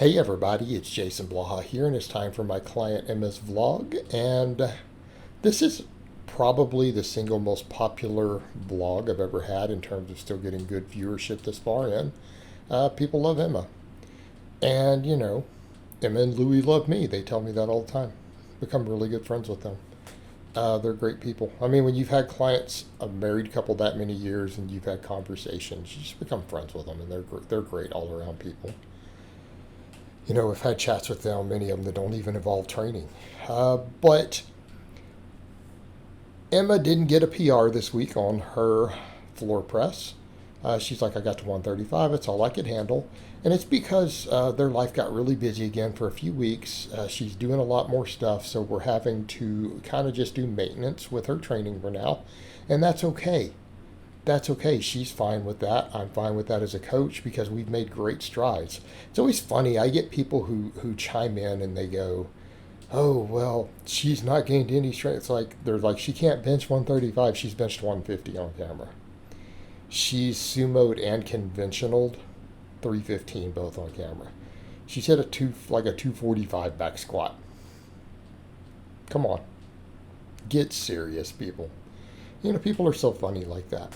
Hey everybody, it's Jason Blaha here, and it's time for my client Emma's vlog. And this is probably the single most popular vlog I've ever had in terms of still getting good viewership this far in. People love Emma. And, Emma and Louie love me. They tell me that all the time. Become really good friends with them. They're great people. I mean, when you've had clients, a married couple that many years, and you've had conversations, you just become friends with them, and they're great all around people. I've had chats with them, many of them that don't even involve training. But Emma didn't get a PR this week on her floor press. She's like, I got to 135. It's all I could handle. And it's because their life got really busy again for a few weeks. She's doing a lot more stuff, so we're having to kind of just do maintenance with her training for now. And that's okay. That's okay. She's fine with that. I'm fine with that as a coach because we've made great strides. It's always funny. I get people who chime in and they go, oh, well, she's not gained any strength. It's like, they're like, she can't bench 135. She's benched 150 on camera. She's sumoed and conventionaled 315 both on camera. She's hit a 245 back squat. Come on. Get serious, people. People are so funny like that.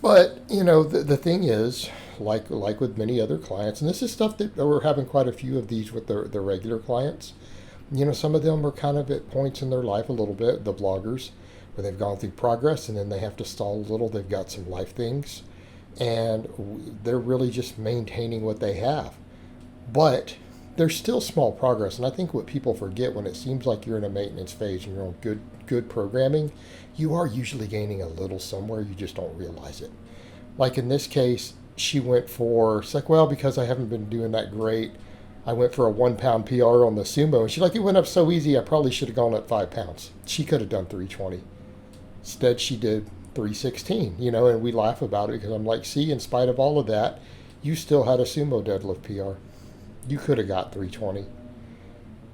But, the thing is, like with many other clients, and this is stuff that we're having quite a few of these with the regular clients. Some of them are kind of at points in their life a little bit, the vloggers, where they've gone through progress and then they have to stall a little. They've got some life things, and they're really just maintaining what they have. But there's still small progress, and I think what people forget when it seems like you're in a maintenance phase and you're on good programming, you are usually gaining a little somewhere, you just don't realize it. Like in this case, she went for, it's like, well, because I haven't been doing that great, I went for a 1 pound PR on the sumo, and she's like, it went up so easy, I probably should have gone up 5 pounds. She could have done 320. Instead, she did 316, and we laugh about it because I'm like, see, in spite of all of that, you still had a sumo deadlift PR. You could have got 320.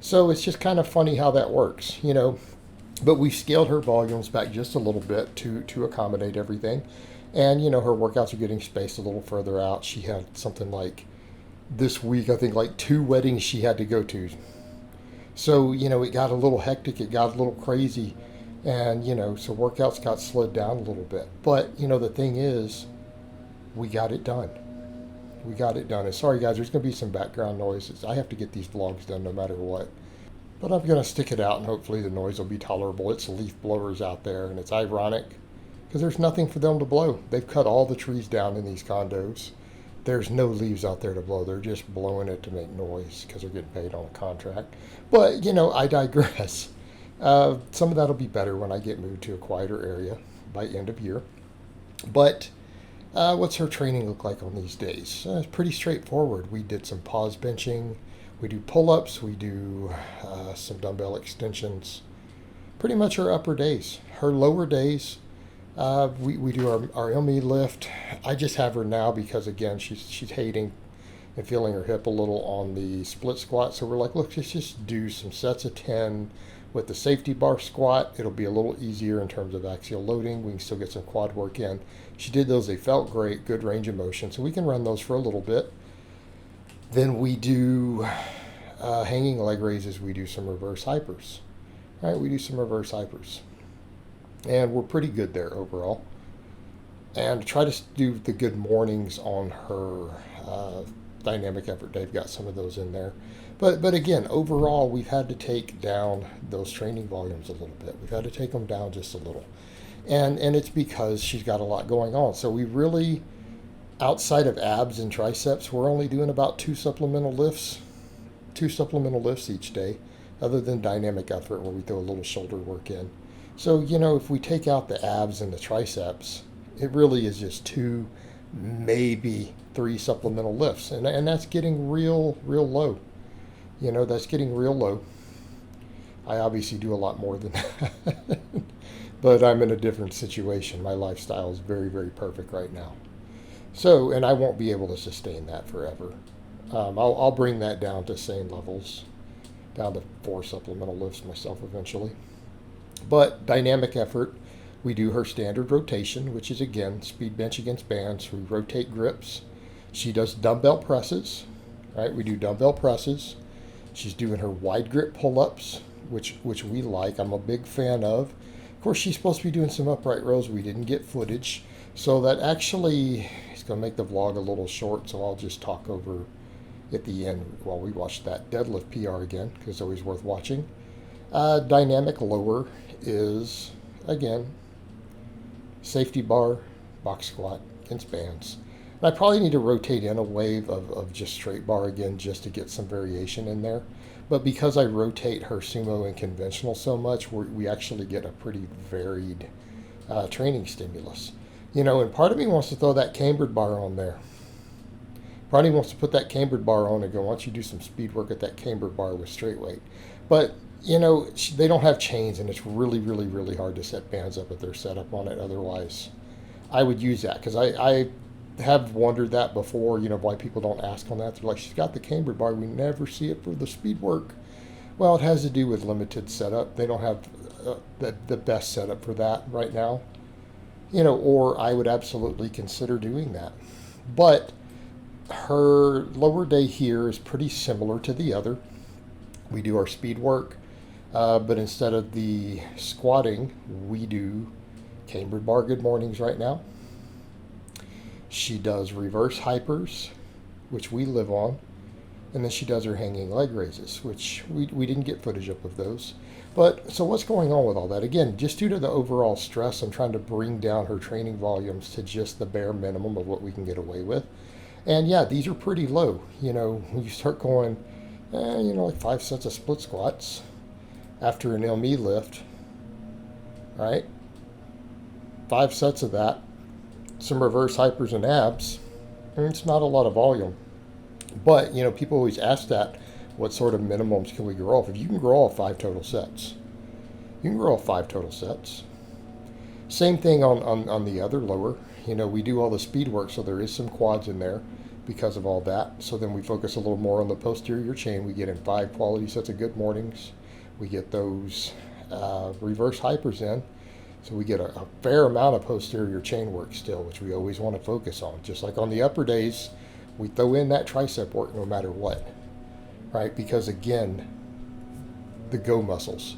So it's just kind of funny how that works, But we scaled her volumes back just a little bit to accommodate everything. And, her workouts are getting spaced a little further out. She had something like this week, I think like 2 weddings she had to go to. So, it got a little hectic. It got a little crazy. And, so workouts got slowed down a little bit. But, the thing is, we got it done. We got it done. And sorry, guys, there's going to be some background noises. I have to get these vlogs done no matter what. But I'm going to stick it out, and hopefully the noise will be tolerable. It's leaf blowers out there, and it's ironic because there's nothing for them to blow. They've cut all the trees down in these condos. There's no leaves out there to blow. They're just blowing it to make noise because they're getting paid on a contract. But, I digress. Some of that will be better when I get moved to a quieter area by end of year. But what's her training look like on these days? It's pretty straightforward. We did some pause benching. We do pull-ups, we do some dumbbell extensions. Pretty much her upper days. Her lower days, we do our LME lift. I just have her now because, again, she's hating and feeling her hip a little on the split squat. So we're like, look, let's just do some sets of 10 with the safety bar squat. It'll be a little easier in terms of axial loading. We can still get some quad work in. She did those. They felt great, good range of motion. So we can run those for a little bit. Then we do hanging leg raises. We do some reverse hypers. All right, we do some reverse hypers. And we're pretty good there overall. And try to do the good mornings on her dynamic effort. They've got some of those in there. But again, overall, we've had to take down those training volumes a little bit. We've had to take them down just a little. And it's because she's got a lot going on. So we really, outside of abs and triceps, we're only doing about 2 supplemental lifts each day, other than dynamic effort where we throw a little shoulder work in. So, if we take out the abs and the triceps, it really is just 2, maybe 3 supplemental lifts. And that's getting real low. That's getting real low. I obviously do a lot more than that. But I'm in a different situation. My lifestyle is very, very perfect right now. So, and I won't be able to sustain that forever. I'll bring that down to sane levels, down to 4 supplemental lifts myself eventually. But dynamic effort, we do her standard rotation, which is, again, speed bench against bands. We rotate grips. She does dumbbell presses. right? We do dumbbell presses. She's doing her wide grip pull-ups, which we like. I'm a big fan of. Of course, she's supposed to be doing some upright rows. We didn't get footage, so that actually is going to make the vlog a little short. So I'll just talk over at the end while we watch that deadlift PR again, because it's always worth watching. Dynamic lower is, again, safety bar, box squat, against bands. And I probably need to rotate in a wave of just straight bar again just to get some variation in there. But because I rotate her sumo and conventional so much, we actually get a pretty varied training stimulus. And part of me wants to throw that cambered bar on there. Part of me wants to put that cambered bar on and go, why don't you do some speed work at that cambered bar with straight weight? But, they don't have chains, and it's really, really, really hard to set bands up with their setup on it. Otherwise, I would use that, because I have wondered that before, why people don't ask on that. They're like, she's got the cambered bar. We never see it for the speed work. Well, it has to do with limited setup. They don't have the best setup for that right now. Or I would absolutely consider doing that. But her lower day here is pretty similar to the other. We do our speed work, but instead of the squatting, we do cambered bar good mornings right now. She does reverse hypers, which we live on, and then she does her hanging leg raises, which we didn't get footage up of those. But so what's going on with all that? Again, just due to the overall stress, I'm trying to bring down her training volumes to just the bare minimum of what we can get away with. And yeah, these are pretty low. When you start going, like 5 sets of split squats after an ME lift, right? 5 sets of that, some reverse hypers and abs. It's not a lot of volume. But, people always ask that, what sort of minimums can we grow off? If you can grow off 5 total sets, you can grow off 5 total sets. Same thing on the other lower. We do all the speed work, so there is some quads in there because of all that. So then we focus a little more on the posterior chain. We get in 5 quality sets of good mornings. We get those reverse hypers in. So we get a fair amount of posterior chain work still, which we always want to focus on. Just like on the upper days, we throw in that tricep work no matter what, right? Because again, the go muscles.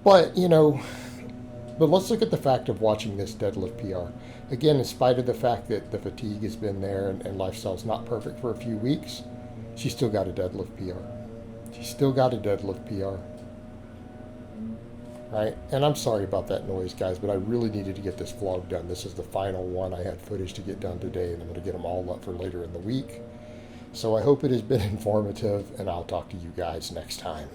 But, but let's look at the fact of watching this deadlift PR. Again, in spite of the fact that the fatigue has been there and lifestyle's not perfect for a few weeks, she's still got a deadlift PR. She's still got a deadlift PR. Right? And I'm sorry about that noise, guys, but I really needed to get this vlog done. This is the final one. I had footage to get done today, and I'm going to get them all up for later in the week. So I hope it has been informative, and I'll talk to you guys next time.